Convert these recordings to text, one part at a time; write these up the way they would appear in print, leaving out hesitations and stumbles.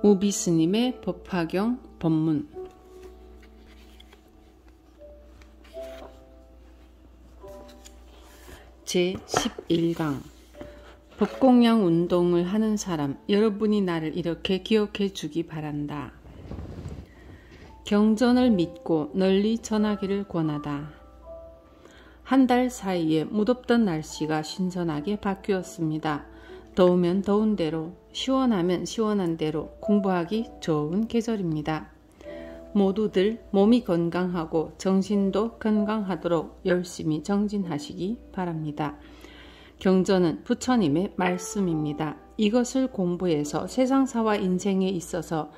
우비스님의 법화경 법문. 제11강. 법공양 운동을 하는 사람, 여러분이 나를 이렇게 기억해 주기 바란다. 경전을 믿고 널리 전하기를 권하다. 한 달 사이에 무덥던 날씨가 신선하게 바뀌었습니다. 더우면 더운 대로, 시원하면 시원한 대로 공부하기 좋은 계절입니다. 모두들 몸이 건강하고 정신도 건강하도록 열심히 정진하시기 바랍니다. 경전은 부처님의 말씀입니다. 이것을 공부해서 세상사와 인생에 있어서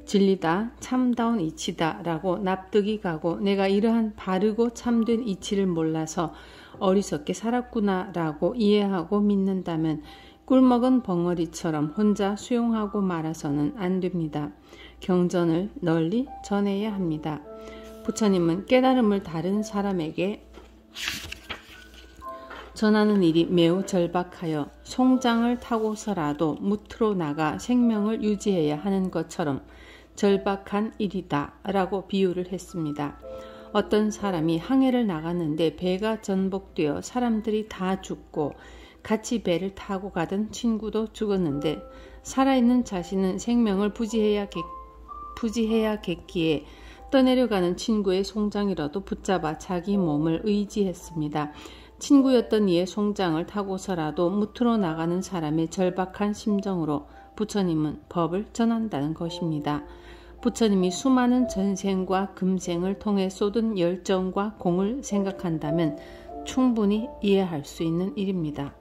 진리다, 참다운 이치다 라고 납득이 가고 내가 이러한 바르고 참된 이치를 몰라서 어리석게 살았구나 라고 이해하고 믿는다면 꿀먹은 벙어리처럼 혼자 수용하고 말아서는 안 됩니다. 경전을 널리 전해야 합니다. 부처님은 깨달음을 다른 사람에게 전하는 일이 매우 절박하여 송장을 타고서라도 무트로 나가 생명을 유지해야 하는 것처럼 절박한 일이다 라고 비유를 했습니다. 어떤 사람이 항해를 나갔는데 배가 전복되어 사람들이 다 죽고 같이 배를 타고 가던 친구도 죽었는데 살아있는 자신은 생명을 부지해야겠기에 떠내려가는 친구의 송장이라도 붙잡아 자기 몸을 의지했습니다. 친구였던 이의 송장을 타고서라도 무트로 나가는 사람의 절박한 심정으로 부처님은 법을 전한다는 것입니다. 부처님이 수많은 전생과 금생을 통해 쏟은 열정과 공을 생각한다면 충분히 이해할 수 있는 일입니다.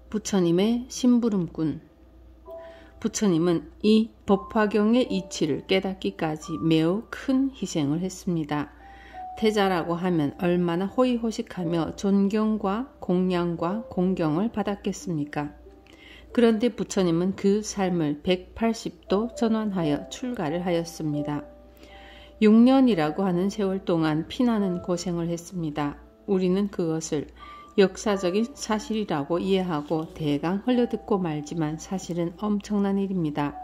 부처님의 심부름꾼. 부처님은 이 법화경의 이치를 깨닫기까지 매우 큰 희생을 했습니다. 태자라고 하면 얼마나 호의호식하며 존경과 공양과 공경을 받았겠습니까? 그런데 부처님은 그 삶을 180도 전환하여 출가를 하였습니다. 6년이라고 하는 세월 동안 피나는 고생을 했습니다. 우리는 그것을 역사적인 사실이라고 이해하고 대강 흘려듣고 말지만 사실은 엄청난 일입니다.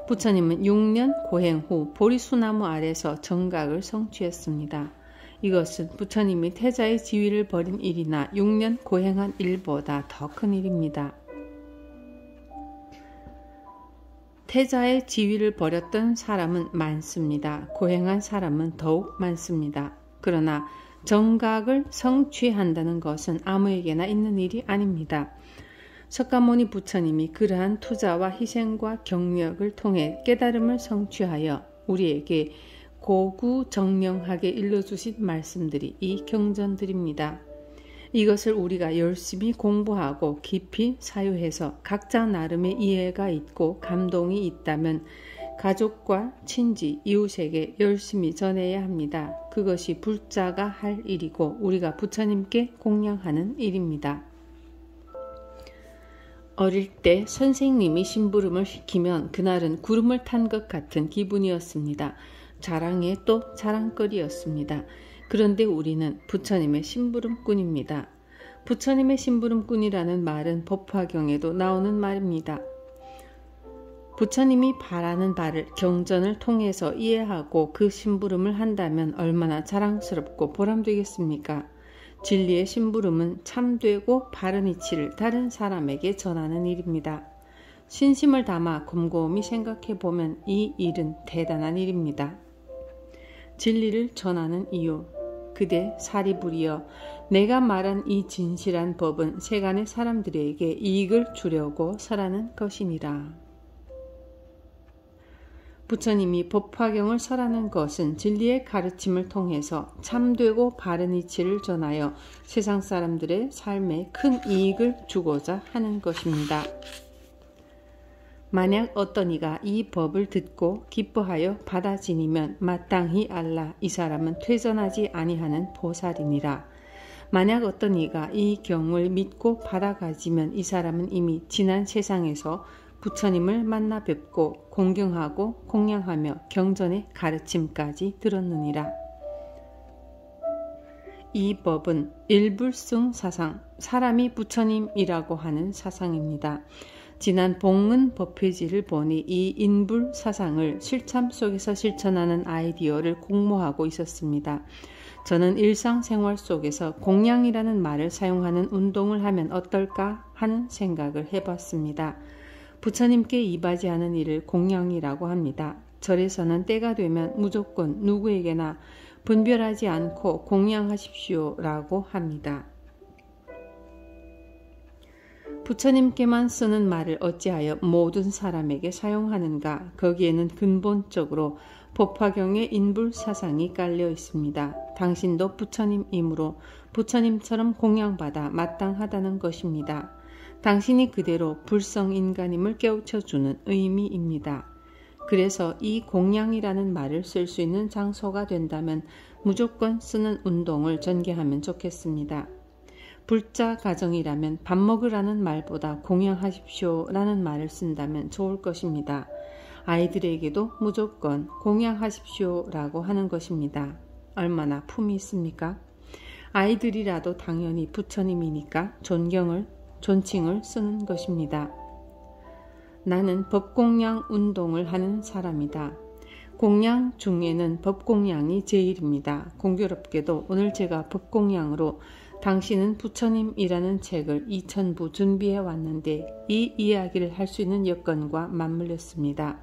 부처님은 6년 고행 후 보리수나무 아래서 정각을 성취했습니다. 이것은 부처님이 태자의 지위를 버린 일이나 6년 고행한 일보다 더 큰 일입니다. 태자의 지위를 버렸던 사람은 많습니다. 고행한 사람은 더욱 많습니다. 그러나 정각을 성취한다는 것은 아무에게나 있는 일이 아닙니다. 석가모니 부처님이 그러한 투자와 희생과 경력을 통해 깨달음을 성취하여 우리에게 고구정명하게 일러주신 말씀들이 이 경전들입니다. 이것을 우리가 열심히 공부하고 깊이 사유해서 각자 나름의 이해가 있고 감동이 있다면 가족과 친지, 이웃에게 열심히 전해야 합니다. 그것이 불자가 할 일이고 우리가 부처님께 공양하는 일입니다. 어릴 때 선생님이 심부름을 시키면 그날은 구름을 탄 것 같은 기분이었습니다. 자랑에 또 자랑거리였습니다. 그런데 우리는 부처님의 심부름꾼입니다. 부처님의 심부름꾼이라는 말은 법화경에도 나오는 말입니다. 부처님이 바라는 바를 경전을 통해서 이해하고 그 심부름을 한다면 얼마나 자랑스럽고 보람되겠습니까? 진리의 심부름은 참되고 바른 이치를 다른 사람에게 전하는 일입니다. 신심을 담아 곰곰이 생각해보면 이 일은 대단한 일입니다. 진리를 전하는 이유. 그대 사리부리여, 내가 말한 이 진실한 법은 세간의 사람들에게 이익을 주려고 설하는 것이니라. 부처님이 법화경을 설하는 것은 진리의 가르침을 통해서 참되고 바른 이치를 전하여 세상 사람들의 삶에 큰 이익을 주고자 하는 것입니다. 만약 어떤 이가 이 법을 듣고 기뻐하여 받아 지니면 마땅히 알라, 이 사람은 퇴전하지 아니하는 보살이니라. 만약 어떤 이가 이 경을 믿고 받아 가지면 이 사람은 이미 지난 세상에서 부처님을 만나 뵙고 공경하고 공양하며 경전의 가르침까지 들었느니라. 이 법은 일불승 사상, 사람이 부처님이라고 하는 사상입니다. 지난 봉은 법회지를 보니 이 인불 사상을 실참 속에서 실천하는 아이디어를 공모하고 있었습니다. 저는 일상생활 속에서 공양이라는 말을 사용하는 운동을 하면 어떨까 하는 생각을 해봤습니다. 부처님께 이바지하는 일을 공양이라고 합니다. 절에서는 때가 되면 무조건 누구에게나 분별하지 않고 공양하십시오라고 합니다. 부처님께만 쓰는 말을 어찌하여 모든 사람에게 사용하는가? 거기에는 근본적으로 법화경의 인불사상이 깔려 있습니다. 당신도 부처님이므로 부처님처럼 공양받아 마땅하다는 것입니다. 당신이 그대로 불성인간임을 깨우쳐주는 의미입니다. 그래서 이 공양이라는 말을 쓸 수 있는 장소가 된다면 무조건 쓰는 운동을 전개하면 좋겠습니다. 불자 가정이라면 밥 먹으라는 말보다 공양하십시오라는 말을 쓴다면 좋을 것입니다. 아이들에게도 무조건 공양하십시오라고 하는 것입니다. 얼마나 품이 있습니까? 아이들이라도 당연히 부처님이니까 존칭을 쓰는 것입니다. 나는 법공양 운동을 하는 사람이다. 공양 중에는 법공양이 제일입니다. 공교롭게도 오늘 제가 법공양으로 당신은 부처님이라는 책을 2000부 준비해 왔는데 이 이야기를 할 수 있는 여건과 맞물렸습니다.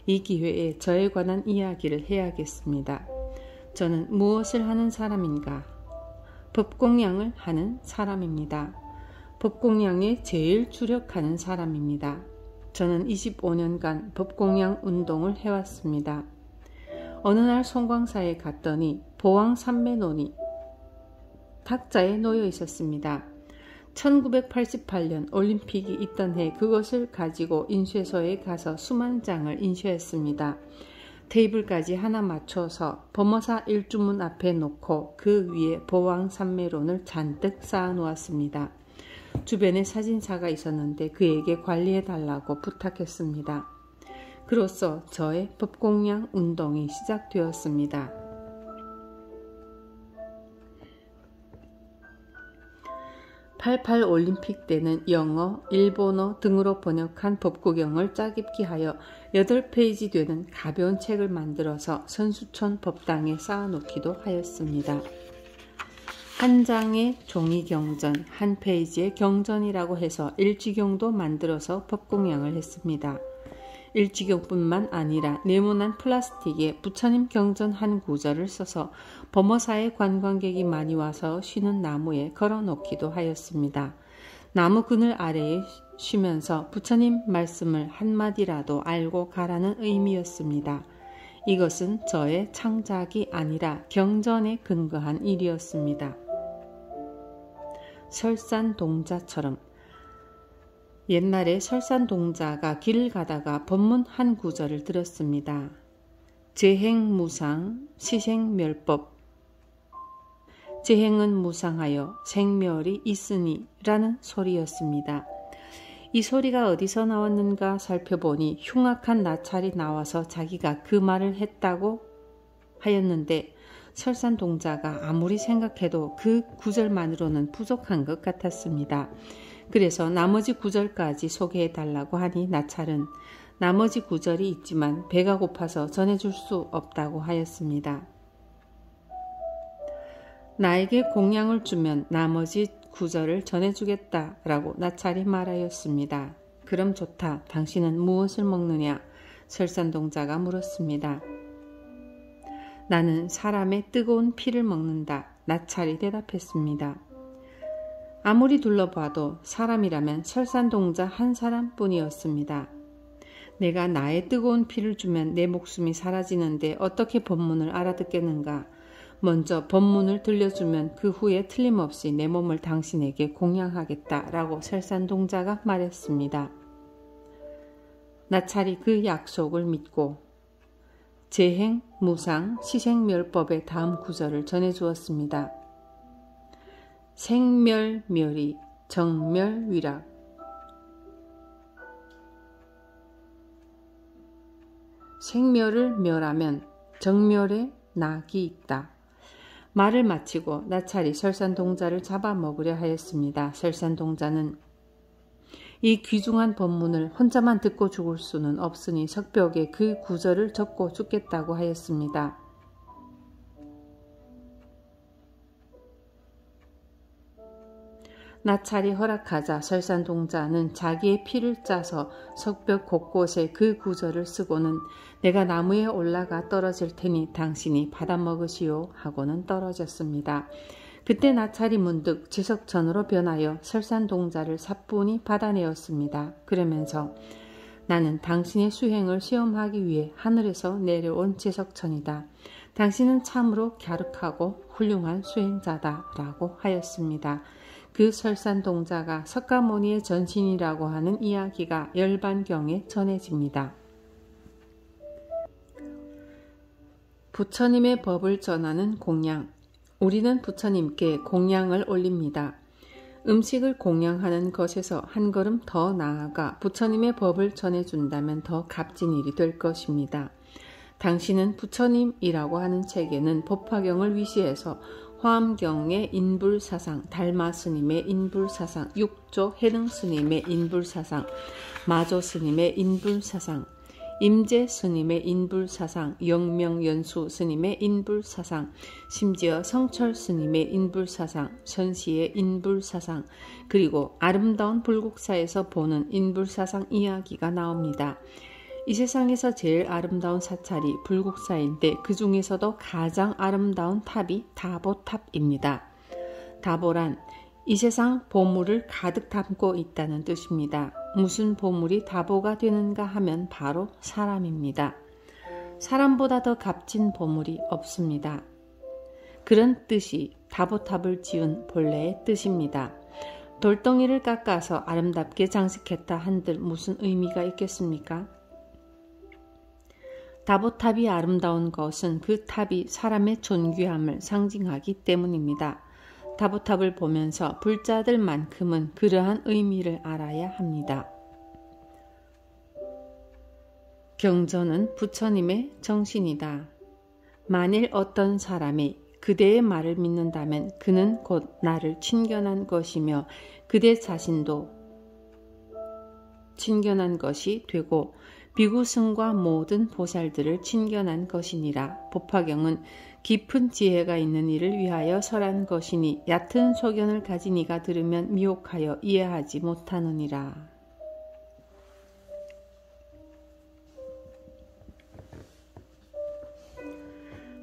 이 기회에 저에 관한 이야기를 해야겠습니다. 저는 무엇을 하는 사람인가? 법공양을 하는 사람입니다. 법공양에 제일 주력하는 사람입니다. 저는 25년간 법공양 운동을 해왔습니다. 어느 날 송광사에 갔더니 보왕산매론이 탁자에 놓여 있었습니다. 1988년 올림픽이 있던 해 그것을 가지고 인쇄소에 가서 수만 장을 인쇄했습니다. 테이블까지 하나 맞춰서 범어사 일주문 앞에 놓고 그 위에 보왕산매론을 잔뜩 쌓아 놓았습니다. 주변에 사진사가 있었는데 그에게 관리해달라고 부탁했습니다. 그로써 저의 법공양 운동이 시작되었습니다. 88 올림픽 때는 영어, 일본어 등으로 번역한 법구경을 짜깁기 하여 8페이지 되는 가벼운 책을 만들어서 선수촌 법당에 쌓아놓기도 하였습니다. 한 장의 종이 경전, 한 페이지의 경전이라고 해서 일지경도 만들어서 법공양을 했습니다. 일지경뿐만 아니라 네모난 플라스틱에 부처님 경전 한 구절을 써서 범어사에 관광객이 많이 와서 쉬는 나무에 걸어놓기도 하였습니다. 나무 그늘 아래에 쉬면서 부처님 말씀을 한마디라도 알고 가라는 의미였습니다. 이것은 저의 창작이 아니라 경전에 근거한 일이었습니다. 설산동자처럼 옛날에 설산동자가 길을 가다가 법문 한 구절을 들었습니다. 재행무상 시생멸법, 재행은 무상하여 생멸이 있으니 라는 소리였습니다. 이 소리가 어디서 나왔는가 살펴보니 흉악한 나찰이 나와서 자기가 그 말을 했다고 하였는데 설산동자가 아무리 생각해도 그 구절만으로는 부족한 것 같았습니다. 그래서 나머지 구절까지 소개해달라고 하니 나찰은 나머지 구절이 있지만 배가 고파서 전해줄 수 없다고 하였습니다. 나에게 공양을 주면 나머지 구절을 전해주겠다라고 나찰이 말하였습니다. 그럼 좋다. 당신은 무엇을 먹느냐? 설산동자가 물었습니다. 나는 사람의 뜨거운 피를 먹는다. 나찰이 대답했습니다. 아무리 둘러봐도 사람이라면 설산동자 한 사람뿐이었습니다. 내가 나의 뜨거운 피를 주면 내 목숨이 사라지는데 어떻게 법문을 알아듣겠는가? 먼저 법문을 들려주면 그 후에 틀림없이 내 몸을 당신에게 공양하겠다라고 설산동자가 말했습니다. 나찰이 그 약속을 믿고 재행, 무상, 시생멸법의 다음 구절을 전해주었습니다. 생멸멸이 정멸위락, 생멸을 멸하면 정멸에 낙이 있다. 말을 마치고 나찰이 설산동자를 잡아먹으려 하였습니다. 설산동자는 이 귀중한 법문을 혼자만 듣고 죽을 수는 없으니 석벽에 그 구절을 적고 죽겠다고 하였습니다. 나찰이 허락하자 설산동자는 자기의 피를 짜서 석벽 곳곳에 그 구절을 쓰고는 내가 나무에 올라가 떨어질 테니 당신이 받아먹으시오 하고는 떨어졌습니다. 그때 나찰이 문득 지석천으로 변하여 설산동자를 사뿐히 받아내었습니다. 그러면서 나는 당신의 수행을 시험하기 위해 하늘에서 내려온 지석천이다. 당신은 참으로 갸륵하고 훌륭한 수행자다 라고 하였습니다. 그 설산동자가 석가모니의 전신이라고 하는 이야기가 열반경에 전해집니다. 부처님의 법을 전하는 공양. 우리는 부처님께 공양을 올립니다. 음식을 공양하는 것에서 한 걸음 더 나아가 부처님의 법을 전해준다면 더 값진 일이 될 것입니다. 당신은 부처님이라고 하는 책에는 법화경을 위시해서 화엄경의 인불사상, 달마스님의 인불사상, 육조 해능스님의 인불사상, 마조스님의 인불사상, 임재스님의 인불사상, 영명연수스님의 인불사상, 심지어 성철스님의 인불사상, 선시의 인불사상, 그리고 아름다운 불국사에서 보는 인불사상 이야기가 나옵니다. 이 세상에서 제일 아름다운 사찰이 불국사인데 그 중에서도 가장 아름다운 탑이 다보탑입니다. 다보란 이 세상 보물을 가득 담고 있다는 뜻입니다. 무슨 보물이 다보가 되는가 하면 바로 사람입니다. 사람보다 더 값진 보물이 없습니다. 그런 뜻이 다보탑을 지은 본래의 뜻입니다. 돌덩이를 깎아서 아름답게 장식했다 한들 무슨 의미가 있겠습니까? 다보탑이 아름다운 것은 그 탑이 사람의 존귀함을 상징하기 때문입니다. 다보탑을 보면서 불자들만큼은 그러한 의미를 알아야 합니다. 경전은 부처님의 정신이다. 만일 어떤 사람이 그대의 말을 믿는다면 그는 곧 나를 친견한 것이며 그대 자신도 친견한 것이 되고 비구승과 모든 보살들을 친견한 것이니라. 법화경은 깊은 지혜가 있는 이를 위하여 설한 것이니 얕은 소견을 가진 이가 들으면 미혹하여 이해하지 못하느니라.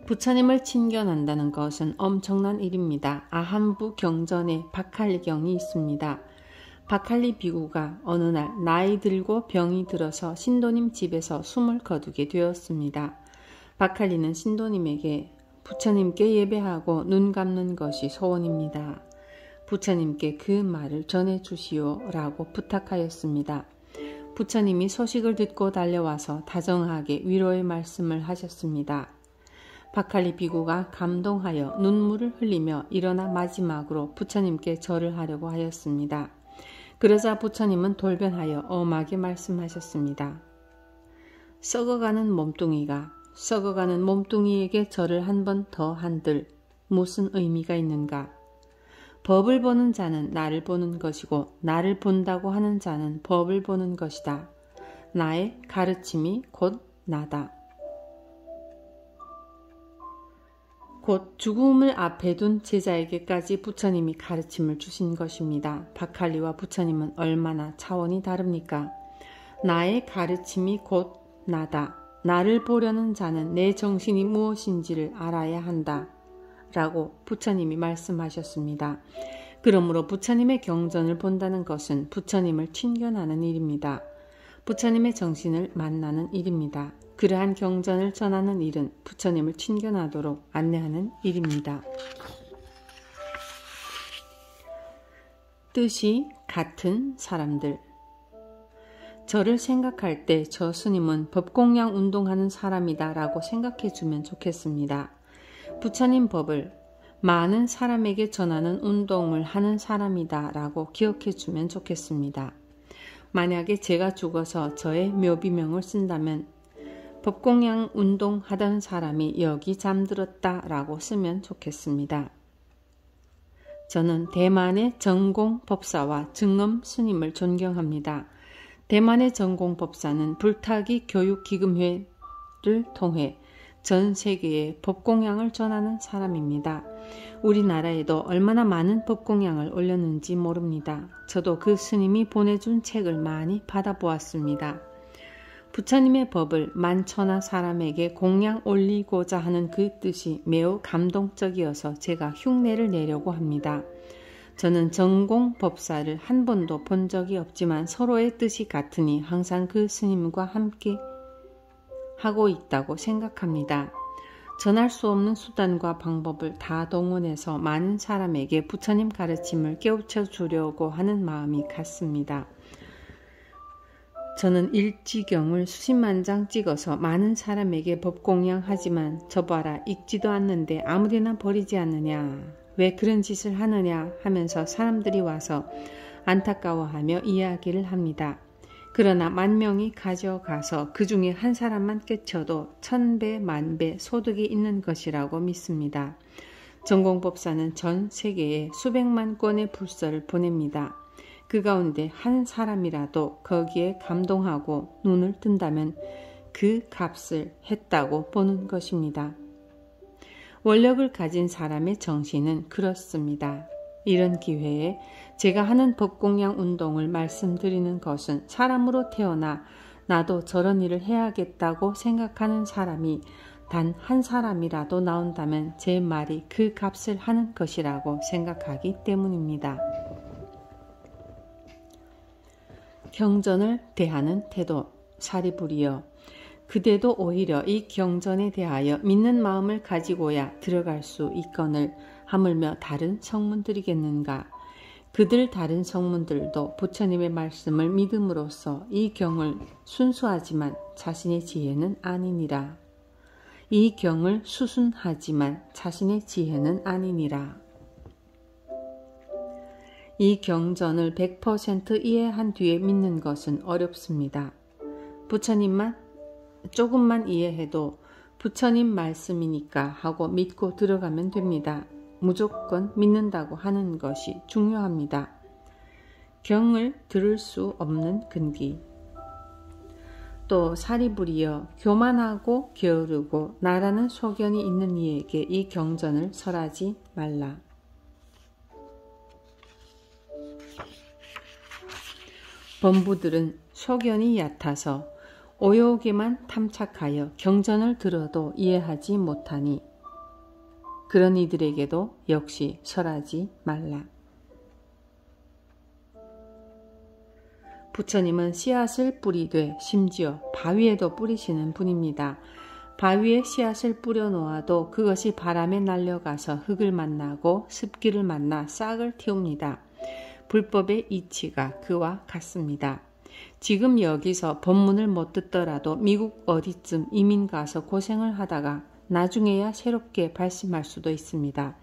부처님을 친견한다는 것은 엄청난 일입니다. 아한부 경전에 박할경이 있습니다. 박할리 비구가 어느 날 나이 들고 병이 들어서 신도님 집에서 숨을 거두게 되었습니다. 박할리는 신도님에게 부처님께 예배하고 눈 감는 것이 소원입니다. 부처님께 그 말을 전해주시오 라고 부탁하였습니다. 부처님이 소식을 듣고 달려와서 다정하게 위로의 말씀을 하셨습니다. 박할리 비구가 감동하여 눈물을 흘리며 일어나 마지막으로 부처님께 절을 하려고 하였습니다. 그러자 부처님은 돌변하여 엄하게 말씀하셨습니다. 썩어가는 몸뚱이가 썩어가는 몸뚱이에게 절을 한 번 더 한들 무슨 의미가 있는가? 법을 보는 자는 나를 보는 것이고 나를 본다고 하는 자는 법을 보는 것이다. 나의 가르침이 곧 나다. 곧 죽음을 앞에 둔 제자에게까지 부처님이 가르침을 주신 것입니다. 박할리와 부처님은 얼마나 차원이 다릅니까? 나의 가르침이 곧 나다. 나를 보려는 자는 내 정신이 무엇인지를 알아야 한다. 라고 부처님이 말씀하셨습니다. 그러므로 부처님의 경전을 본다는 것은 부처님을 친견하는 일입니다. 부처님의 정신을 만나는 일입니다. 그러한 경전을 전하는 일은 부처님을 친견하도록 안내하는 일입니다. 뜻이 같은 사람들. 저를 생각할 때 저 스님은 법공양 운동하는 사람이다 라고 생각해 주면 좋겠습니다. 부처님 법을 많은 사람에게 전하는 운동을 하는 사람이다 라고 기억해 주면 좋겠습니다. 만약에 제가 죽어서 저의 묘비명을 쓴다면 법공양 운동 하던 사람이 여기 잠들었다 라고 쓰면 좋겠습니다. 저는 대만의 전공법사와 증엄 스님을 존경합니다. 대만의 전공법사는 불타기 교육기금회를 통해 전 세계에 법공양을 전하는 사람입니다. 우리나라에도 얼마나 많은 법공양을 올렸는지 모릅니다. 저도 그 스님이 보내준 책을 많이 받아보았습니다. 부처님의 법을 만천하 사람에게 공양 올리고자 하는 그 뜻이 매우 감동적이어서 제가 흉내를 내려고 합니다. 저는 전공법사를 한 번도 본 적이 없지만 서로의 뜻이 같으니 항상 그 스님과 함께 하고 있다고 생각합니다. 전할 수 없는 수단과 방법을 다 동원해서 많은 사람에게 부처님 가르침을 깨우쳐 주려고 하는 마음이 같습니다. 저는 일지경을 수십만 장 찍어서 많은 사람에게 법공양하지만 저봐라 읽지도 않는데 아무데나 버리지 않느냐, 왜 그런 짓을 하느냐 하면서 사람들이 와서 안타까워하며 이야기를 합니다. 그러나 10,000명이 가져가서 그 중에 한 사람만 깨쳐도 1000배, 10,000배 소득이 있는 것이라고 믿습니다. 전공법사는 전 세계에 수백만 권의 불서를 보냅니다. 그 가운데 한 사람이라도 거기에 감동하고 눈을 뜬다면 그 값을 했다고 보는 것입니다. 원력을 가진 사람의 정신은 그렇습니다. 이런 기회에 제가 하는 법공양 운동을 말씀드리는 것은 사람으로 태어나 나도 저런 일을 해야겠다고 생각하는 사람이 단 한 사람이라도 나온다면 제 말이 그 값을 하는 것이라고 생각하기 때문입니다. 경전을 대하는 태도. 사리부리여, 그대도 오히려 이 경전에 대하여 믿는 마음을 가지고야 들어갈 수 있거늘 하물며 다른 성문들이겠는가. 그들 다른 성문들도 부처님의 말씀을 믿음으로써 이 경을 순수하지만 자신의 지혜는 아니니라. 이 경을 수순하지만 자신의 지혜는 아니니라. 이 경전을 100% 이해한 뒤에 믿는 것은 어렵습니다. 부처님만 조금만 이해해도 부처님 말씀이니까 하고 믿고 들어가면 됩니다. 무조건 믿는다고 하는 것이 중요합니다. 경을 들을 수 없는 근기. 또 사리부리여, 교만하고 게으르고 나라는 소견이 있는 이에게 이 경전을 설하지 말라. 범부들은 소견이 얕아서 오욕에만 탐착하여 경전을 들어도 이해하지 못하니 그런 이들에게도 역시 설하지 말라. 부처님은 씨앗을 뿌리되 심지어 바위에도 뿌리시는 분입니다. 바위에 씨앗을 뿌려 놓아도 그것이 바람에 날려가서 흙을 만나고 습기를 만나 싹을 틔웁니다. 불법의 이치가 그와 같습니다. 지금 여기서 법문을 못 듣더라도 미국 어디쯤 이민 가서 고생을 하다가 나중에야 새롭게 발심할 수도 있습니다.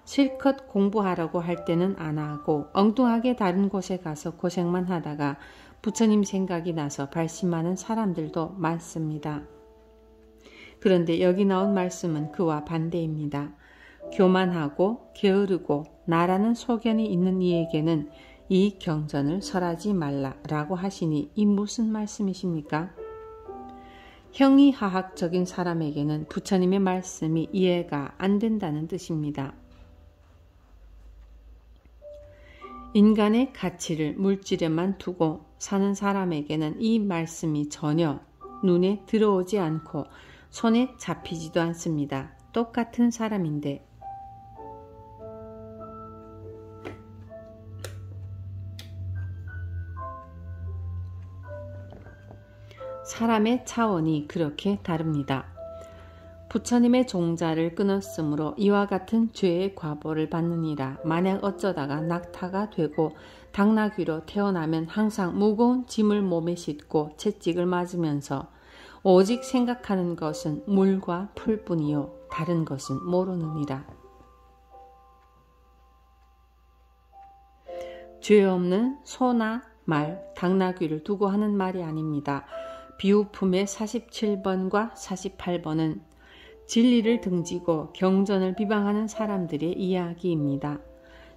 실컷 공부하라고 할 때는 안 하고 엉뚱하게 다른 곳에 가서 고생만 하다가 부처님 생각이 나서 발심하는 사람들도 많습니다. 그런데 여기 나온 말씀은 그와 반대입니다. 교만하고 게으르고 나라는 소견이 있는 이에게는 이 경전을 설하지 말라라고 하시니 이 무슨 말씀이십니까? 형이하학적인 사람에게는 부처님의 말씀이 이해가 안 된다는 뜻입니다. 인간의 가치를 물질에만 두고 사는 사람에게는 이 말씀이 전혀 눈에 들어오지 않고 손에 잡히지도 않습니다. 똑같은 사람인데 사람의 차원이 그렇게 다릅니다. 부처님의 종자를 끊었으므로 이와 같은 죄의 과보를 받느니라. 만약 어쩌다가 낙타가 되고 당나귀로 태어나면 항상 무거운 짐을 몸에 싣고 채찍을 맞으면서 오직 생각하는 것은 물과 풀뿐이요 다른 것은 모르느니라. 죄 없는 소나 말, 당나귀를 두고 하는 말이 아닙니다. 비우품의 47번과 48번은 진리를 등지고 경전을 비방하는 사람들의 이야기입니다.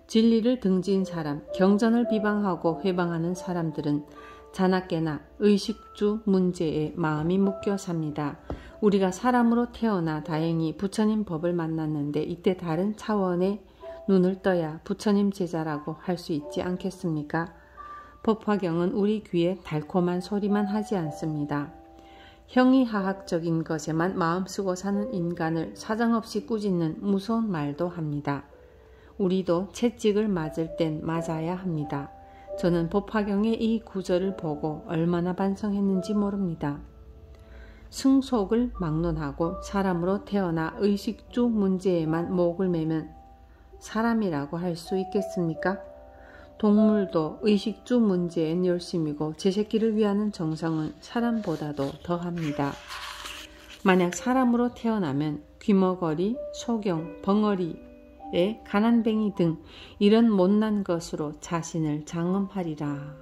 진리를 등진 사람, 경전을 비방하고 회방하는 사람들은 자나깨나 의식주 문제에 마음이 묶여 삽니다. 우리가 사람으로 태어나 다행히 부처님 법을 만났는데 이때 다른 차원의 눈을 떠야 부처님 제자라고 할 수 있지 않겠습니까? 법화경은 우리 귀에 달콤한 소리만 하지 않습니다. 형이하학적인 것에만 마음 쓰고 사는 인간을 사정없이 꾸짖는 무서운 말도 합니다. 우리도 채찍을 맞을 땐 맞아야 합니다. 저는 법화경의 이 구절을 보고 얼마나 반성했는지 모릅니다. 승속을 막론하고 사람으로 태어나 의식주 문제에만 목을 매면 사람이라고 할 수 있겠습니까? 동물도 의식주 문제엔 열심이고 제 새끼를 위하는 정성은 사람보다도 더합니다. 만약 사람으로 태어나면 귀머거리, 소경, 벙어리에 가난뱅이 등 이런 못난 것으로 자신을 장엄하리라.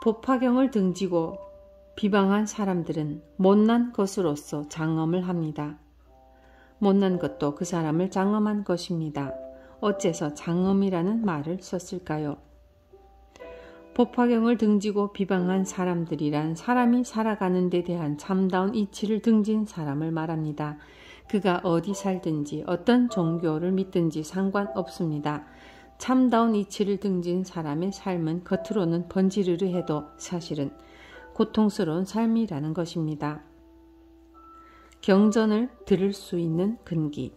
법화경을 등지고 비방한 사람들은 못난 것으로서 장엄을 합니다. 못난 것도 그 사람을 장엄한 것입니다. 어째서 장엄이라는 말을 썼을까요? 법화경을 등지고 비방한 사람들이란 사람이 살아가는 데 대한 참다운 이치를 등진 사람을 말합니다. 그가 어디 살든지 어떤 종교를 믿든지 상관없습니다. 참다운 이치를 등진 사람의 삶은 겉으로는 번지르르 해도 사실은 고통스러운 삶이라는 것입니다. 경전을 들을 수 있는 근기.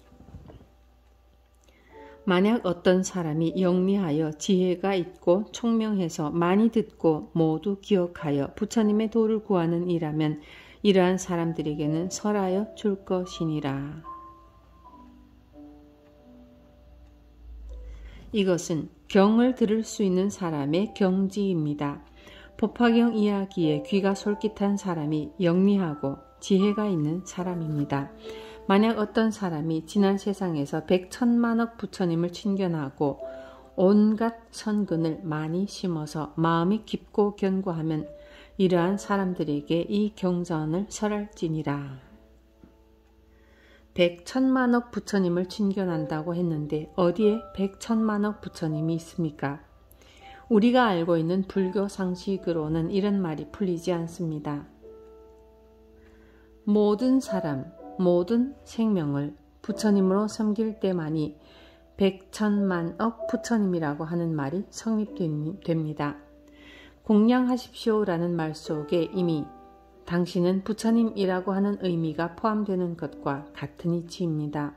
만약 어떤 사람이 영리하여 지혜가 있고 총명해서 많이 듣고 모두 기억하여 부처님의 도를 구하는 이라면 이러한 사람들에게는 설하여 줄 것이니라. 이것은 경을 들을 수 있는 사람의 경지입니다. 법화경 이야기에 귀가 솔깃한 사람이 영리하고 지혜가 있는 사람입니다. 만약 어떤 사람이 지난 세상에서 100천만억 부처님을 친견하고 온갖 선근을 많이 심어서 마음이 깊고 견고하면 이러한 사람들에게 이 경전을 설할지니라. 100천만억 부처님을 친견한다고 했는데 어디에 100천만억 부처님이 있습니까? 우리가 알고 있는 불교 상식으로는 이런 말이 풀리지 않습니다. 모든 사람, 모든 생명을 부처님으로 섬길 때만이 100천만억 부처님이라고 하는 말이 성립됩니다. 공양하십시오라는 말 속에 이미 당신은 부처님이라고 하는 의미가 포함되는 것과 같은 이치입니다.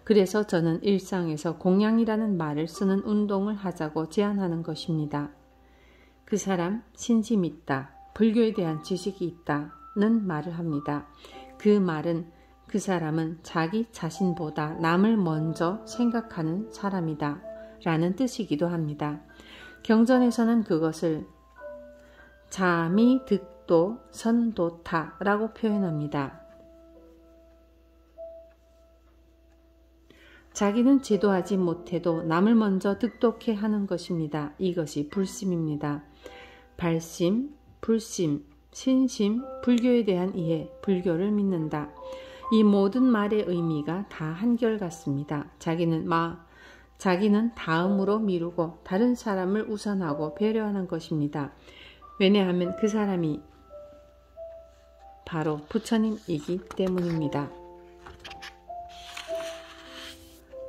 그래서 저는 일상에서 공양이라는 말을 쓰는 운동을 하자고 제안하는 것입니다. 그 사람 신심 있다, 불교에 대한 지식이 있다는 말을 합니다. 그 말은 그 사람은 자기 자신보다 남을 먼저 생각하는 사람이다 라는 뜻이기도 합니다. 경전에서는 그것을 자미득도 선도타라고 표현합니다. 자기는 제도하지 못해도 남을 먼저 득도케 하는 것입니다. 이것이 불심입니다. 발심, 불심, 신심, 불교에 대한 이해, 불교를 믿는다. 이 모든 말의 의미가 다 한결같습니다. 자기는 다음으로 미루고 다른 사람을 우선하고 배려하는 것입니다. 왜냐하면 그 사람이 바로 부처님이기 때문입니다.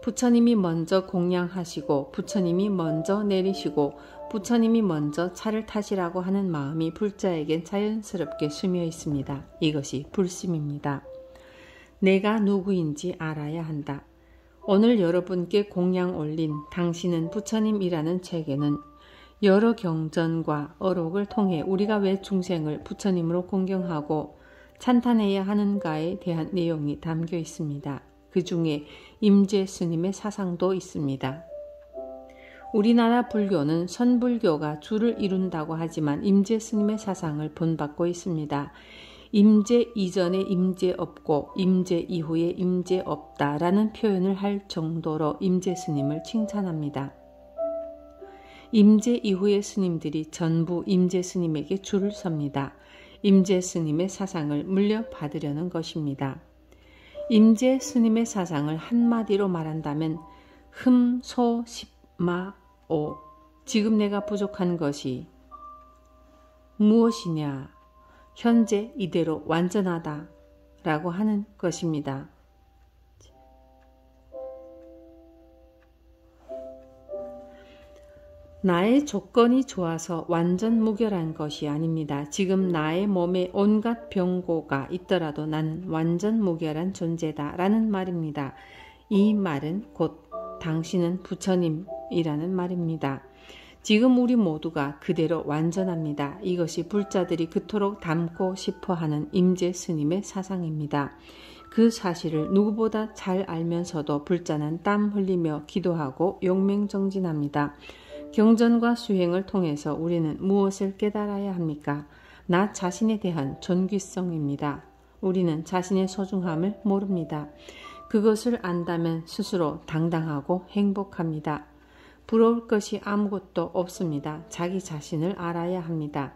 부처님이 먼저 공양하시고 부처님이 먼저 내리시고 부처님이 먼저 차를 타시라고 하는 마음이 불자에겐 자연스럽게 스며 있습니다. 이것이 불심입니다. 내가 누구인지 알아야 한다. 오늘 여러분께 공양 올린 당신은 부처님이라는 책에는 여러 경전과 어록을 통해 우리가 왜 중생을 부처님으로 공경하고 찬탄해야 하는가에 대한 내용이 담겨 있습니다. 그 중에 임재 스님의 사상도 있습니다. 우리나라 불교는 선불교가 주를 이룬다고 하지만 임재 스님의 사상을 본받고 있습니다. 임재 이전에 임재 없고 임재 이후에 임재 없다라는 표현을 할 정도로 임재 스님을 칭찬합니다. 임재 이후의 스님들이 전부 임재 스님에게 줄을 섭니다. 임재 스님의 사상을 물려받으려는 것입니다. 임재 스님의 사상을 한마디로 말한다면 흠소십마오, 지금 내가 부족한 것이 무엇이냐, 현재 이대로 완전하다 라고 하는 것입니다. 나의 조건이 좋아서 완전 무결한 것이 아닙니다. 지금 나의 몸에 온갖 병고가 있더라도 나는 완전 무결한 존재다 라는 말입니다. 이 말은 곧 당신은 부처님이라는 말입니다. 지금 우리 모두가 그대로 완전합니다. 이것이 불자들이 그토록 담고 싶어하는 임재 스님의 사상입니다. 그 사실을 누구보다 잘 알면서도 불자는 땀 흘리며 기도하고 용맹정진합니다. 경전과 수행을 통해서 우리는 무엇을 깨달아야 합니까? 나 자신에 대한 존귀성입니다. 우리는 자신의 소중함을 모릅니다. 그것을 안다면 스스로 당당하고 행복합니다. 부러울 것이 아무것도 없습니다. 자기 자신을 알아야 합니다.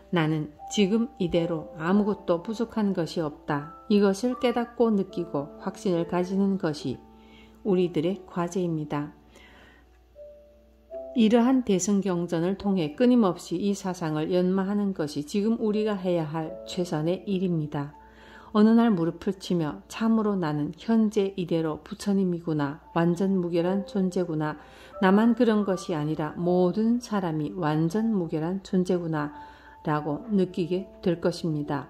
나는 지금 이대로 아무것도 부족한 것이 없다. 이것을 깨닫고 느끼고 확신을 가지는 것이 우리들의 과제입니다. 이러한 대승경전을 통해 끊임없이 이 사상을 연마하는 것이 지금 우리가 해야 할 최선의 일입니다. 어느 날 무릎을 치며 참으로 나는 현재 이대로 부처님이구나, 완전 무결한 존재구나, 나만 그런 것이 아니라 모든 사람이 완전 무결한 존재구나 라고 느끼게 될 것입니다.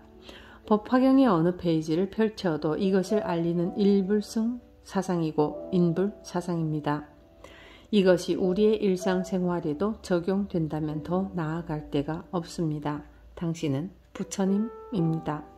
법화경의 어느 페이지를 펼쳐도 이것을 알리는 일불승 사상이고 인불 사상입니다. 이것이 우리의 일상생활에도 적용된다면 더 나아갈 데가 없습니다. 당신은 부처님입니다.